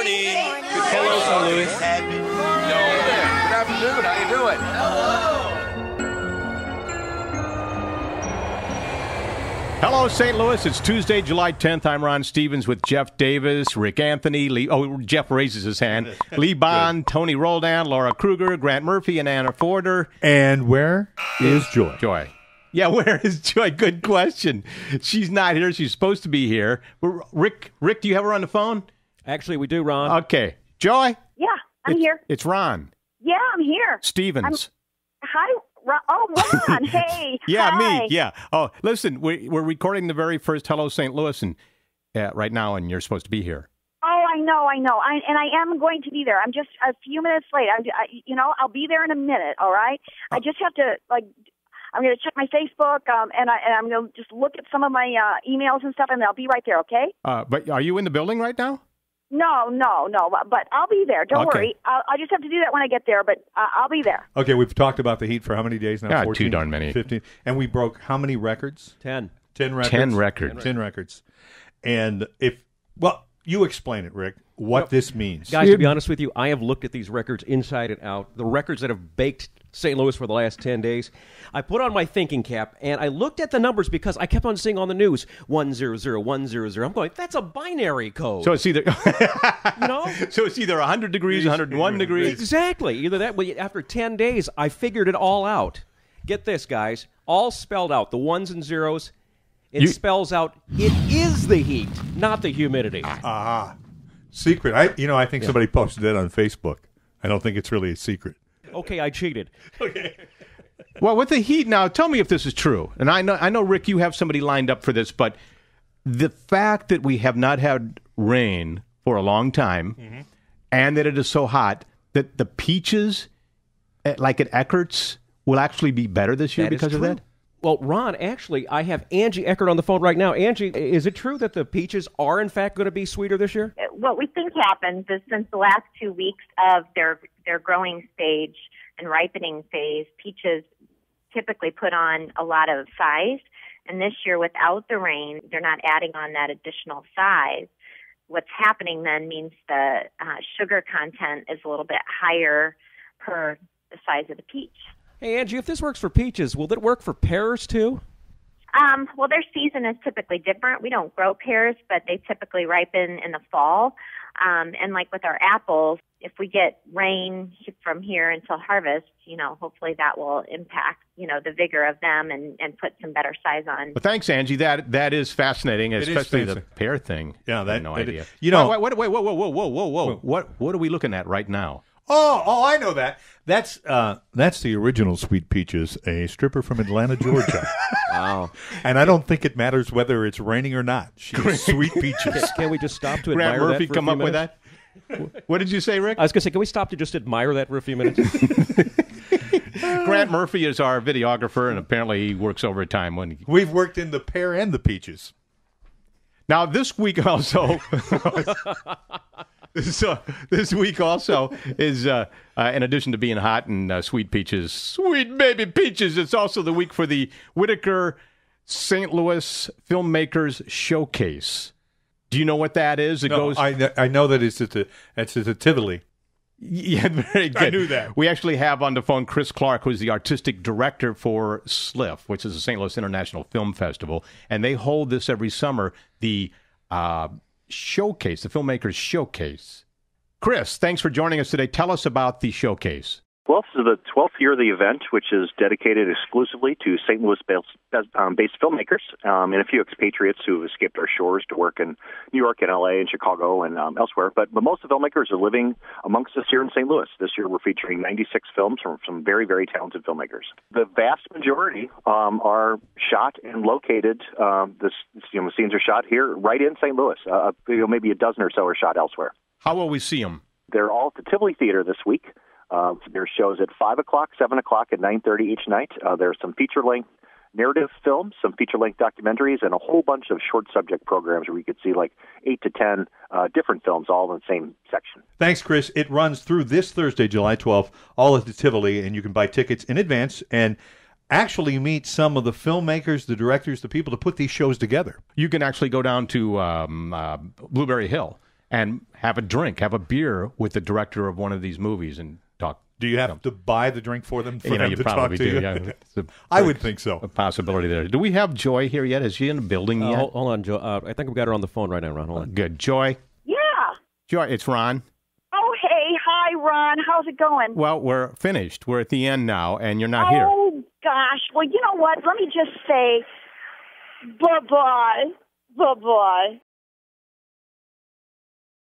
morning. Hello, St. Louis. Hey there. Good afternoon. How you doing? Hello, St. Louis. It's Tuesday, July 10th. I'm Ron Stevens with Jeff Davis, Rick Anthony, Lee. Oh, Jeff raises his hand. Lee Bond, Tony Roldan, Laura Kruger, Grant Murphy, and Anna Forder. And where is Joy? Joy. Yeah, where is Joy? Good question. She's not here. She's supposed to be here. Rick, do you have her on the phone? Actually, we do, Ron. Okay. Joy? Yeah, I'm here. It's Ron. Yeah, I'm here. Stevens. Hi, Ron. Oh, Ron. Hey. Yeah, Hi. me. Yeah. Oh, listen, we're recording the very first Hello St. Louis right now, and you're supposed to be here. Oh, I know. And I am going to be there. I'm just a few minutes late. I'll be there in a minute, all right? I just have to, I'm going to check my Facebook, and I'm going to just look at some of my emails and stuff, and I'll be right there, okay? But are you in the building right now? No, but I'll be there. Don't Okay. worry. I just have to do that when I get there, but I'll be there. Okay, we've talked about the Heat for how many days now? Yeah, 14, too darn many. 15. And we broke how many records? 10. 10 records. 10 records. 10 records. And you explain it, Rick, what this means. Guys, to be honest with you, I have looked at these records inside and out, the records that have baked St. Louis for the last 10 days. I put on my thinking cap, and I looked at the numbers because I kept on seeing on the news, 100, 100. I'm going, that's a binary code. So it's either you know? So it's either 100 degrees, 101 degrees. Exactly. Either that, but after 10 days, I figured it all out. Get this, guys. All spelled out, the ones and zeros. It spells out, it is the heat, not the humidity. Secret. I think somebody posted that on Facebook. I don't think it's really a secret. Okay, I cheated. Well, with the heat now, tell me if this is true. And I know, Rick, you have somebody lined up for this, but the fact that we have not had rain for a long time and that it is so hot, that the peaches, like at Eckert's, will actually be better this year because of that? Well, Ron, actually, I have Angie Eckert on the phone right now. Angie, is it true that the peaches are, in fact, going to be sweeter this year? What we think happens is since the last 2 weeks of their growing stage and ripening phase, peaches typically put on a lot of size. And this year, without the rain, they're not adding on that additional size. What's happening then means the sugar content is a little bit higher per the size of the peach. Hey, Angie, if this works for peaches, will it work for pears, too? Well, their season is typically different. We don't grow pears, but they typically ripen in the fall. And like with our apples, if we get rain from here until harvest, hopefully that will impact, the vigor of them and put some better size on. Well, thanks, Angie. That is fascinating, especially the pear thing. Yeah, I had no idea. Whoa. What are we looking at right now? Oh, I know that. That's the original Sweet Peaches, a stripper from Atlanta, Georgia. Wow. And I don't think it matters whether it's raining or not. She's Sweet Peaches. Can we just stop to admire Grant Murphy that for come a up few with minutes? that? What did you say, Rick? I was going to say, can we stop to just admire that for a few minutes? Grant Murphy is our videographer, and apparently he works overtime. We've worked in the pear and the peaches. Now, this week also... So this week also is, in addition to being hot and sweet peaches, sweet baby peaches, it's also the week for the Whitaker St. Louis Filmmakers Showcase. Do you know what that is? I know that it's at the Tivoli. Yeah, very good. I knew that. We actually have on the phone Chris Clark, who's the artistic director for SLIF, which is the St. Louis International Film Festival, and they hold this every summer, the showcase, the Filmmakers Showcase. Chris, thanks for joining us today. Tell us about the showcase. Well, this is the 12th year of the event, which is dedicated exclusively to St. Louis-based filmmakers and a few expatriates who have escaped our shores to work in New York and L.A. and Chicago and elsewhere. But most of the filmmakers are living amongst us here in St. Louis. This year we're featuring 96 films from some very, very talented filmmakers. The vast majority are shot and located. The scenes are shot here right in St. Louis. Maybe a dozen or so are shot elsewhere. How will we see them? They're all at the Tivoli Theater this week. There's shows at 5 o'clock, 7 o'clock, and 9:30 each night. There's some feature-length narrative films, some feature-length documentaries, and a whole bunch of short subject programs where you could see like 8 to 10 different films all in the same section. Thanks, Chris. It runs through this Thursday, July 12th, all at the Tivoli, and you can buy tickets in advance and actually meet some of the filmmakers, the directors, the people to put these shows together. You can actually go down to Blueberry Hill and have a drink, have a beer with the director of one of these movies and talk. Do you have to buy the drink for them You to talk probably to do. you? Yeah. It's I would think so. a possibility there. Do we have Joy here yet? Is she in the building yet? Hold on, Joe. I think we've got her on the phone right now, Ron. Hold on. Good. Joy? Yeah. Joy, it's Ron. Oh, hey. Hi, Ron. How's it going? Well, we're finished. We're at the end now, and you're not here. Oh, gosh. Well, you know what? Let me just say bye-bye. Bye-bye.